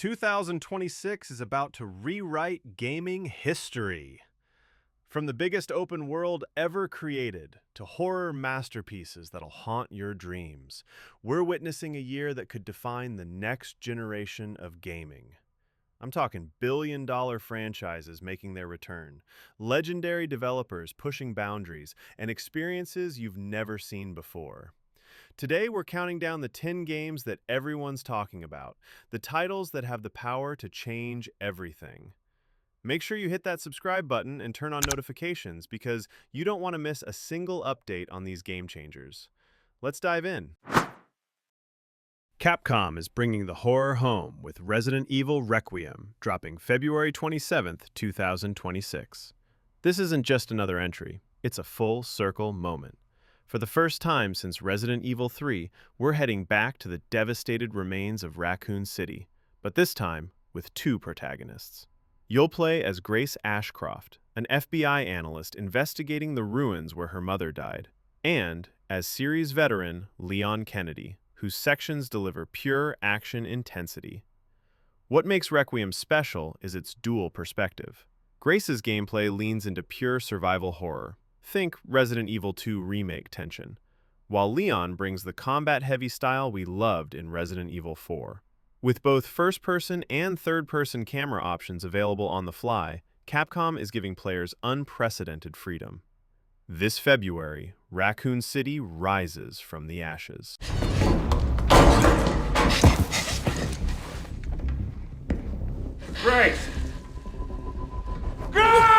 2026 is about to rewrite gaming history. From the biggest open world ever created to horror masterpieces that'll haunt your dreams, we're witnessing a year that could define the next generation of gaming. I'm talking billion-dollar franchises making their return, legendary developers pushing boundaries, and experiences you've never seen before. Today, we're counting down the 10 games that everyone's talking about, the titles that have the power to change everything. Make sure you hit that subscribe button and turn on notifications because you don't want to miss a single update on these game changers. Let's dive in. Capcom is bringing the horror home with Resident Evil Requiem, dropping February 27th, 2026. This isn't just another entry, it's a full circle moment. For the first time since Resident Evil 3, we're heading back to the devastated remains of Raccoon City, but this time with two protagonists. You'll play as Grace Ashcroft, an FBI analyst investigating the ruins where her mother died, and as series veteran Leon Kennedy, whose sections deliver pure action intensity. What makes Requiem special is its dual perspective. Grace's gameplay leans into pure survival horror. Think Resident Evil 2 Remake tension, while Leon brings the combat-heavy style we loved in Resident Evil 4. With both first-person and third-person camera options available on the fly, Capcom is giving players unprecedented freedom. This February, Raccoon City rises from the ashes. Grace! Grace!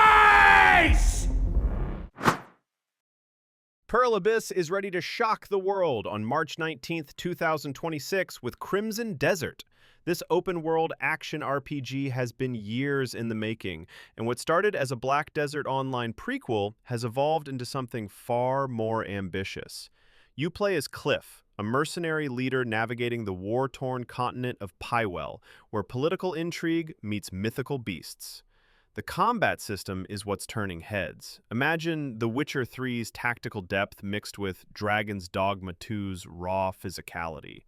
Pearl Abyss is ready to shock the world on March 19th, 2026 with Crimson Desert. This open-world action RPG has been years in the making, and what started as a Black Desert Online prequel has evolved into something far more ambitious. You play as Cliff, a mercenary leader navigating the war-torn continent of Pywell, where political intrigue meets mythical beasts. The combat system is what's turning heads. Imagine The Witcher 3's tactical depth mixed with Dragon's Dogma 2's raw physicality.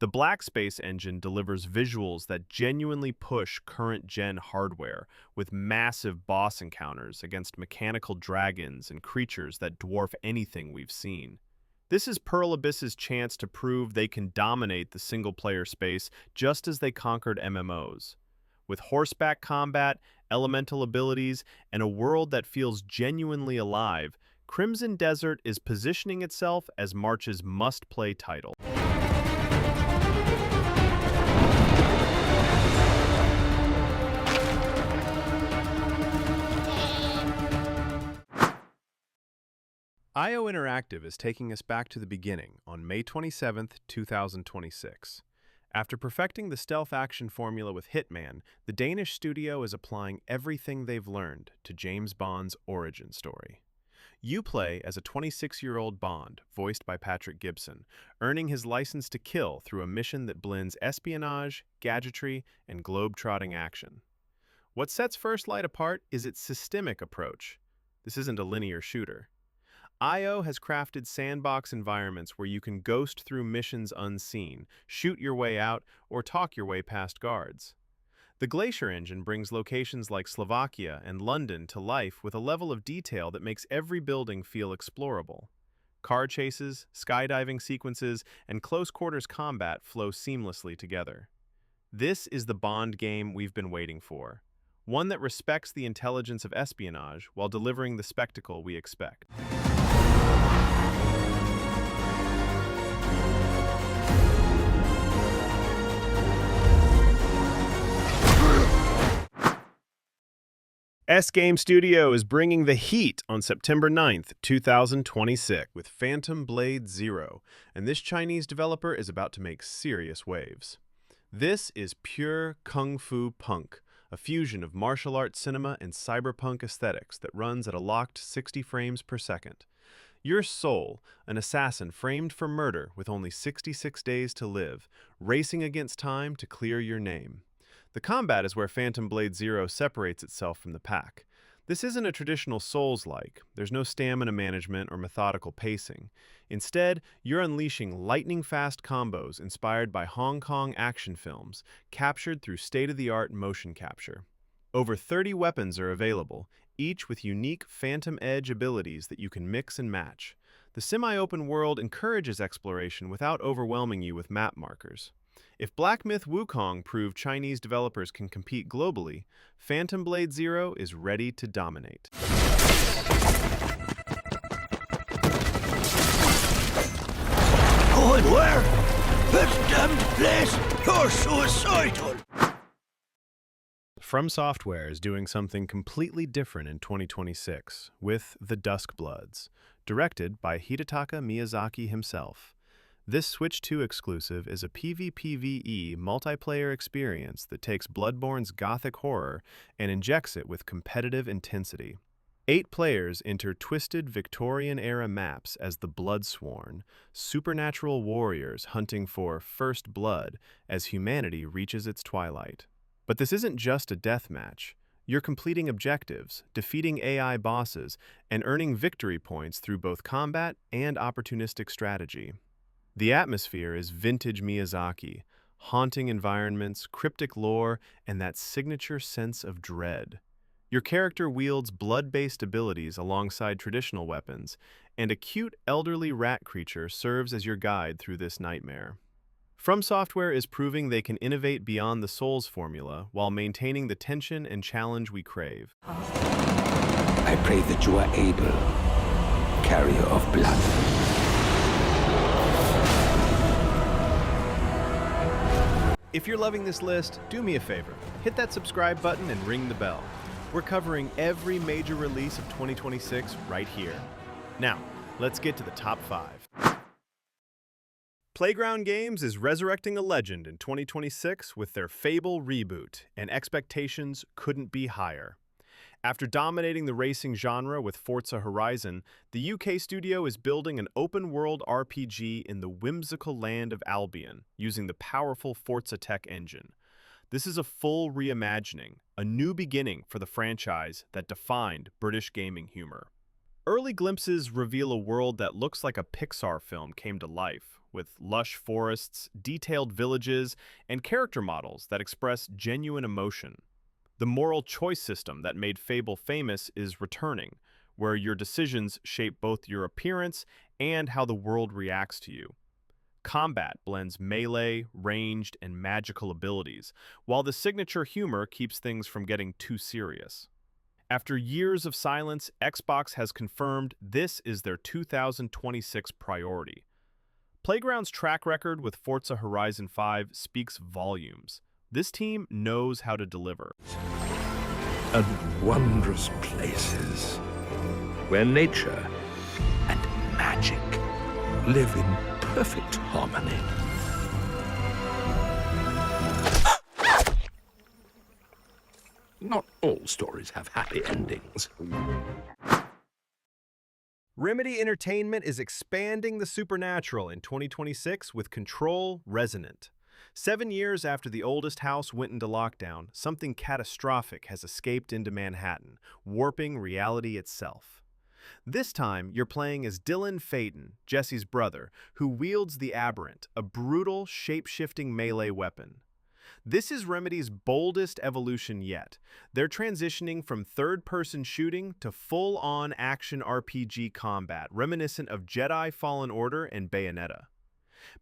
The Black Space engine delivers visuals that genuinely push current-gen hardware, with massive boss encounters against mechanical dragons and creatures that dwarf anything we've seen. This is Pearl Abyss's chance to prove they can dominate the single-player space just as they conquered MMOs. With horseback combat, elemental abilities, and a world that feels genuinely alive, Crimson Desert is positioning itself as March's must-play title. IO Interactive is taking us back to the beginning on May 27th, 2026. After perfecting the stealth action formula with Hitman, the Danish studio is applying everything they've learned to James Bond's origin story. You play as a 26-year-old Bond, voiced by Patrick Gibson, earning his license to kill through a mission that blends espionage, gadgetry, and globe-trotting action. What sets First Light apart is its systemic approach. This isn't a linear shooter. IO has crafted sandbox environments where you can ghost through missions unseen, shoot your way out, or talk your way past guards. The Glacier engine brings locations like Slovakia and London to life with a level of detail that makes every building feel explorable. Car chases, skydiving sequences, and close-quarters combat flow seamlessly together. This is the Bond game we've been waiting for, one that respects the intelligence of espionage while delivering the spectacle we expect. S-Game Studio is bringing the heat on September 9th, 2026 with Phantom Blade Zero, and this Chinese developer is about to make serious waves. This is pure kung fu punk, a fusion of martial arts cinema and cyberpunk aesthetics that runs at a locked 60 frames per second. Your soul, an assassin framed for murder with only 66 days to live, racing against time to clear your name. The combat is where Phantom Blade Zero separates itself from the pack. This isn't a traditional Souls-like. There's no stamina management or methodical pacing. Instead, you're unleashing lightning-fast combos inspired by Hong Kong action films, captured through state-of-the-art motion capture. Over 30 weapons are available, each with unique Phantom Edge abilities that you can mix and match. The semi-open world encourages exploration without overwhelming you with map markers. If Black Myth Wukong proved Chinese developers can compete globally, Phantom Blade Zero is ready to dominate. Going where? This damn place! You're suicidal! From Software is doing something completely different in 2026 with The Duskbloods, directed by Hidetaka Miyazaki himself. This Switch 2 exclusive is a PvPvE multiplayer experience that takes Bloodborne's gothic horror and injects it with competitive intensity. 8 players enter twisted Victorian-era maps as the Bloodsworn, supernatural warriors hunting for first blood as humanity reaches its twilight. But this isn't just a deathmatch. You're completing objectives, defeating AI bosses, and earning victory points through both combat and opportunistic strategy. The atmosphere is vintage Miyazaki, haunting environments, cryptic lore, and that signature sense of dread. Your character wields blood-based abilities alongside traditional weapons, and a cute elderly rat creature serves as your guide through this nightmare. From Software is proving they can innovate beyond the Souls formula while maintaining the tension and challenge we crave. I pray that you are able, carrier of blood. If you're loving this list, do me a favor. Hit that subscribe button and ring the bell. We're covering every major release of 2026 right here. Now, let's get to the top 5. Playground Games is resurrecting a legend in 2026 with their Fable reboot, and expectations couldn't be higher. After dominating the racing genre with Forza Horizon, the UK studio is building an open-world RPG in the whimsical land of Albion, using the powerful Forza tech engine. This is a full reimagining, a new beginning for the franchise that defined British gaming humor. Early glimpses reveal a world that looks like a Pixar film came to life, with lush forests, detailed villages, and character models that express genuine emotion. The moral choice system that made Fable famous is returning, where your decisions shape both your appearance and how the world reacts to you. Combat blends melee, ranged, and magical abilities, while the signature humor keeps things from getting too serious. After years of silence, Xbox has confirmed this is their 2026 priority. Playground's track record with Forza Horizon 5 speaks volumes. This team knows how to deliver. And wondrous places where nature and magic live in perfect harmony. Not all stories have happy endings. Remedy Entertainment is expanding the supernatural in 2026 with Control Resonant. 7 years after the oldest house went into lockdown, something catastrophic has escaped into Manhattan, warping reality itself. This time, you're playing as Dylan Phaeton, Jesse's brother, who wields the Aberrant, a brutal, shape-shifting melee weapon. This is Remedy's boldest evolution yet. They're transitioning from third-person shooting to full-on action RPG combat, reminiscent of Jedi Fallen Order and Bayonetta.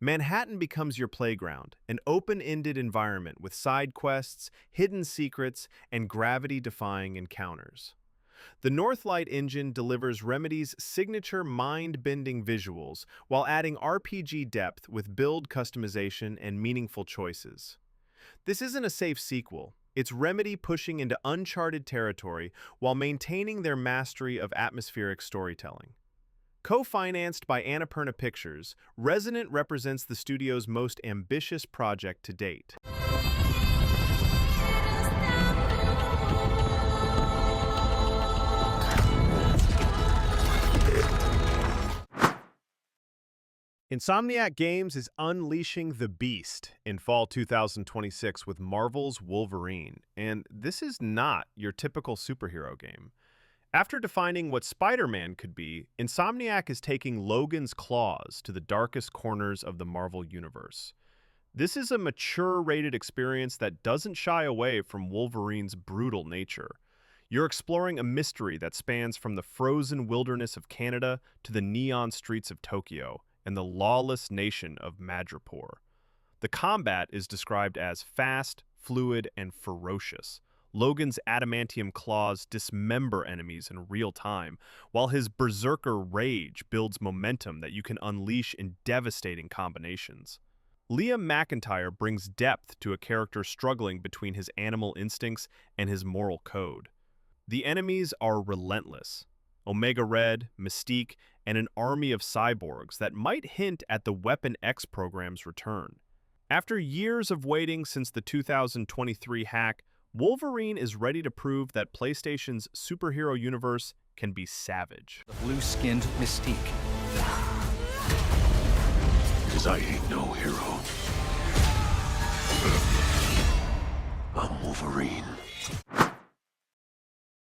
Manhattan becomes your playground, an open-ended environment with side quests, hidden secrets, and gravity-defying encounters. The Northlight engine delivers Remedy's signature mind-bending visuals while adding RPG depth with build customization and meaningful choices. This isn't a safe sequel. It's Remedy pushing into uncharted territory while maintaining their mastery of atmospheric storytelling. Co-financed by Annapurna Pictures, Resonant represents the studio's most ambitious project to date. Insomniac Games is unleashing the beast in fall 2026 with Marvel's Wolverine, and this is not your typical superhero game. After defining what Spider-Man could be, Insomniac is taking Logan's claws to the darkest corners of the Marvel Universe. This is a mature-rated experience that doesn't shy away from Wolverine's brutal nature. You're exploring a mystery that spans from the frozen wilderness of Canada to the neon streets of Tokyo and the lawless nation of Madripoor. The combat is described as fast, fluid, and ferocious. Logan's adamantium claws dismember enemies in real time, while his berserker rage builds momentum that you can unleash in devastating combinations. Liam McIntyre brings depth to a character struggling between his animal instincts and his moral code. The enemies are relentless. Omega Red, Mystique, and an army of cyborgs that might hint at the Weapon X program's return. After years of waiting since the 2023 hack, Wolverine is ready to prove that PlayStation's superhero universe can be savage. The blue-skinned Mystique. Cause I ain't no hero. I'm Wolverine.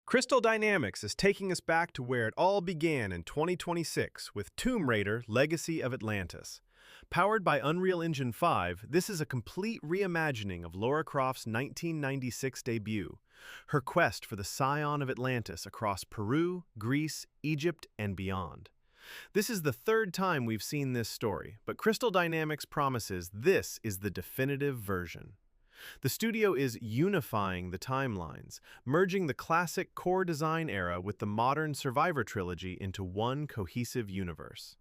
Crystal Dynamics is taking us back to where it all began in 2026 with Tomb Raider: Legacy of Atlantis. Powered by Unreal Engine 5, this is a complete reimagining of Lara Croft's 1996 debut, her quest for the Scion of Atlantis across Peru, Greece, Egypt, and beyond. This is the third time we've seen this story, but Crystal Dynamics promises this is the definitive version. The studio is unifying the timelines, merging the classic core design era with the modern Survivor trilogy into one cohesive universe.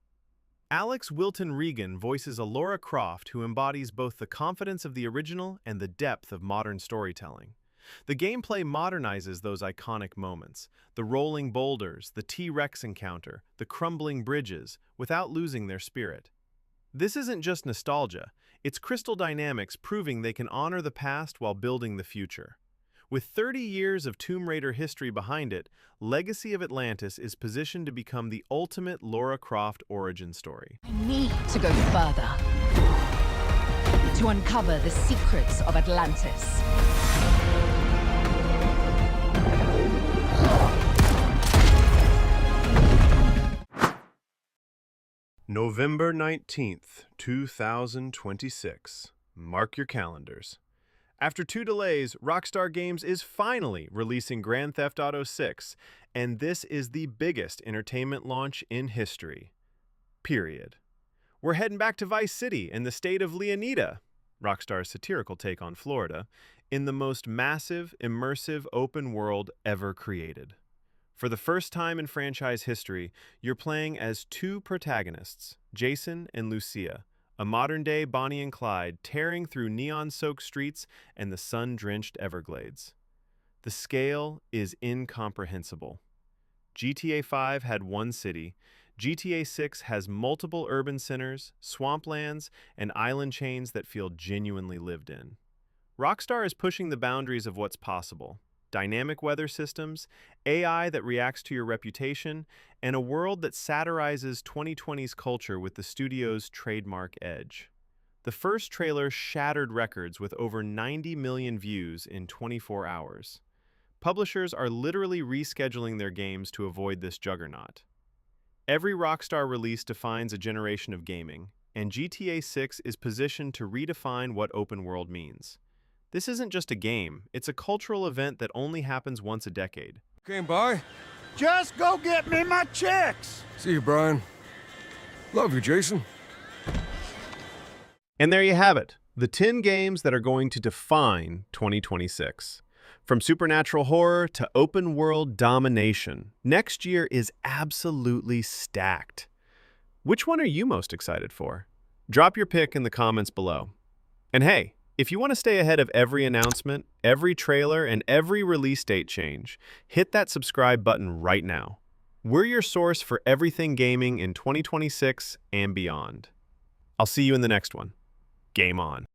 Alex Wilton Regan voices a Lara Croft who embodies both the confidence of the original and the depth of modern storytelling. The gameplay modernizes those iconic moments, the rolling boulders, the T-Rex encounter, the crumbling bridges, without losing their spirit. This isn't just nostalgia, it's Crystal Dynamics proving they can honor the past while building the future. With 30 years of Tomb Raider history behind it, Legacy of Atlantis is positioned to become the ultimate Lara Croft origin story. I need to go further to uncover the secrets of Atlantis. November 19th, 2026. Mark your calendars. After 2 delays, Rockstar Games is finally releasing Grand Theft Auto 6, and this is the biggest entertainment launch in history. Period. We're heading back to Vice City in the state of Leonida, Rockstar's satirical take on Florida, in the most massive, immersive open world ever created. For the first time in franchise history, you're playing as 2 protagonists, Jason and Lucia, a modern-day Bonnie and Clyde tearing through neon-soaked streets and the sun-drenched Everglades. The scale is incomprehensible. GTA 5 had 1 city, GTA 6 has multiple urban centers, swamplands, and island chains that feel genuinely lived in. Rockstar is pushing the boundaries of what's possible. Dynamic weather systems, AI that reacts to your reputation, and a world that satirizes 2020's culture with the studio's trademark edge. The first trailer shattered records with over 90 million views in 24 hours. Publishers are literally rescheduling their games to avoid this juggernaut. Every Rockstar release defines a generation of gaming, and GTA 6 is positioned to redefine what open world means. This isn't just a game, it's a cultural event that only happens once a decade. Came by? Just go get me my checks. See you, Brian. Love you, Jason. And there you have it, the 10 games that are going to define 2026. From supernatural horror to open world domination, next year is absolutely stacked. Which one are you most excited for? Drop your pick in the comments below. And hey, if you want to stay ahead of every announcement, every trailer, and every release date change, hit that subscribe button right now. We're your source for everything gaming in 2026 and beyond. I'll see you in the next one. Game on.